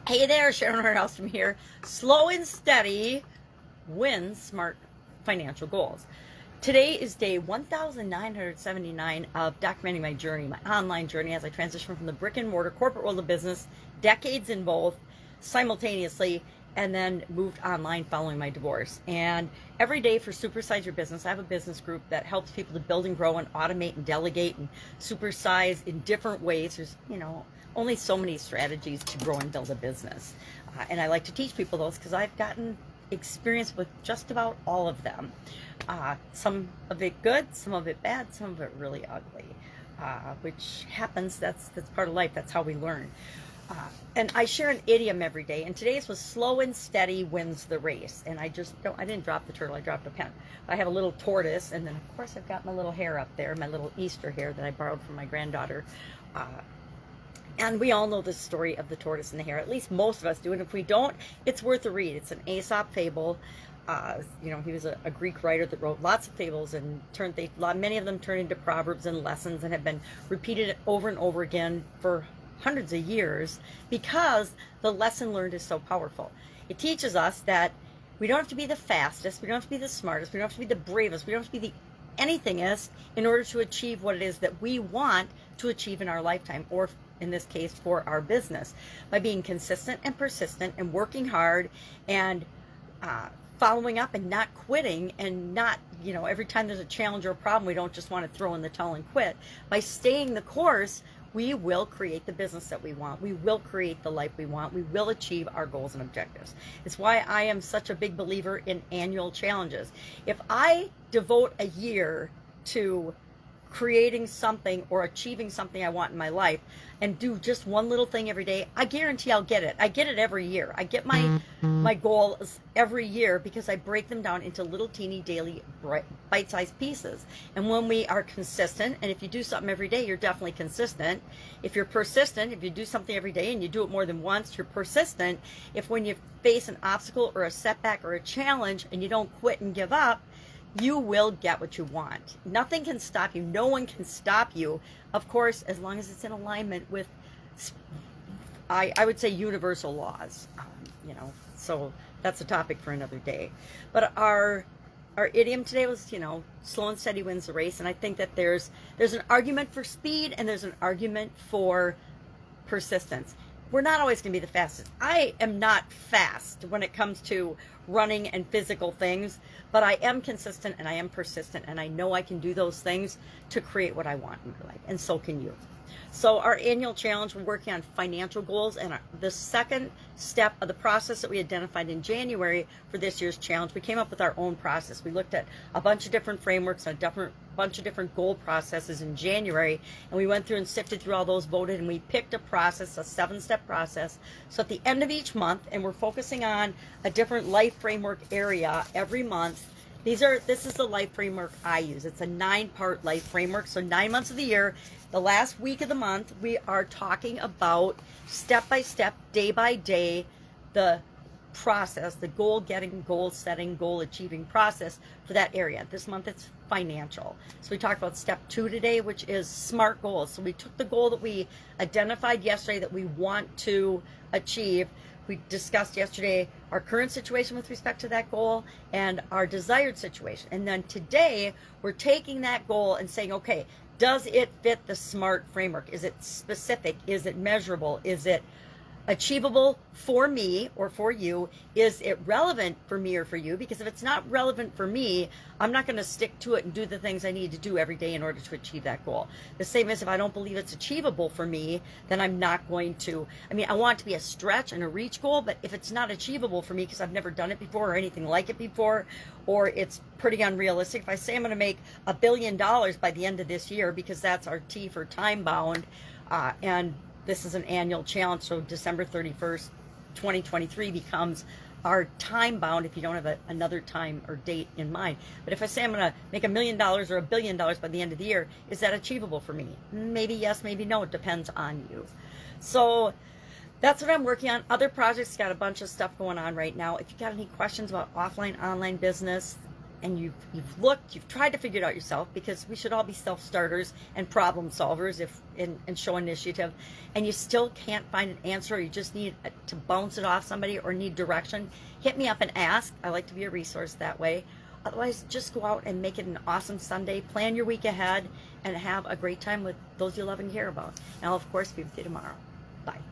Hey there, Horne-Ellstrom here. Slow and steady wins smart financial goals. Today is day 1979 of documenting my journey, my online journey as I transition from the brick and mortar corporate world of business, decades in both, simultaneously, and then moved online following my divorce. And every day for Supersize Your Business, I have a business group that helps people to build and grow and automate and delegate and supersize in different ways. There's, only so many strategies to grow and build a business. And I like to teach people those because I've gotten experience with just about all of them. Some of it good, some of it bad, some of it really ugly, which happens. That's part of life. That's how we learn. And I share an idiom every day, and today's was slow and steady wins the race. And I didn't drop the turtle, I dropped a pen. I have a little tortoise, and then of course I've got my little hare up there, my little Easter hare that I borrowed from my granddaughter. And we all know the story of the tortoise and the hare. At least most of us do. And if we don't, it's worth a read. It's an Aesop fable. He was a Greek writer that wrote lots of fables, and many of them turned into proverbs and lessons and have been repeated over and over again for hundreds of years because the lesson learned is so powerful. It teaches us that we don't have to be the fastest, we don't have to be the smartest, we don't have to be the bravest, we don't have to be the anythingest in order to achieve what it is that we want to achieve in our lifetime, or in this case for our business, by being consistent and persistent and working hard and following up and not quitting, and not, every time there's a challenge or a problem, we don't just want to throw in the towel and quit. By staying the course, we will create the business that we want. We will create the life we want. We will achieve our goals and objectives. It's why I am such a big believer in annual challenges. If I devote a year to creating something or achieving something I want in my life and do just one little thing every day, I guarantee I'll get it. I get it every year. I get my goals every year because I break them down into little teeny daily bite-sized pieces. And when we are consistent, and if you do something every day, you're definitely consistent. If you're persistent, if you do something every day and you do it more than once, you're persistent. If when you face an obstacle or a setback or a challenge and you don't quit and give up, you will get what you want. Nothing can stop you. No one can stop you. Of course, as long as it's in alignment with, I would say, universal laws. So that's a topic for another day. But our idiom today was, slow and steady wins the race. And I think that there's an argument for speed and there's an argument for persistence. We're not always going to be the fastest. I am not fast when it comes to running and physical things, but I am consistent and I am persistent, and I know I can do those things to create what I want in my life, and so can you. So our annual challenge, we're working on financial goals, and the second step of the process that we identified in January for this year's challenge, we came up with our own process. We looked at a bunch of different frameworks, a bunch of different goal processes in January, and we went through and sifted through all those, voted, and we picked a process, a 7-step process. So at the end of each month, and we're focusing on a different life framework area every month. This is the life framework I use. It's a 9-part life framework. So 9 months of the year, the last week of the month, we are talking about step by step, day by day, the process, the goal getting, goal setting, goal achieving process for that area. This month it's financial. So we talked about step 2 today, which is SMART goals. So we took the goal that we identified yesterday that we want to achieve. We discussed yesterday our current situation with respect to that goal and our desired situation. And then today we're taking that goal and saying, okay, does it fit the SMART framework? Is it specific? Is it measurable? Is it achievable for me or for you? Is it relevant for me or for you? Because if it's not relevant for me, I'm not going to stick to it and do the things I need to do every day in order to achieve that goal. The same as if I don't believe it's achievable for me, then I'm not going to. I want it to be a stretch and a reach goal, but if it's not achievable for me because I've never done it before or anything like it before, or it's pretty unrealistic. If I say I'm going to make $1 billion by the end of this year, because that's our T for time bound, and this is an annual challenge, so December 31st, 2023 becomes our time bound if you don't have another time or date in mind. But if I say I'm going to make $1 million or $1 billion by the end of the year, is that achievable for me? Maybe yes, maybe no. It depends on you. So that's what I'm working on. Other projects, got a bunch of stuff going on right now. If you got any questions about offline, online business, and you've looked, you've tried to figure it out yourself, because we should all be self-starters and problem solvers and show initiative, and you still can't find an answer, or you just need to bounce it off somebody or need direction, hit me up and ask. I like to be a resource that way. Otherwise, just go out and make it an awesome Sunday. Plan your week ahead and have a great time with those you love and care about. And I'll, of course, be with you tomorrow. Bye.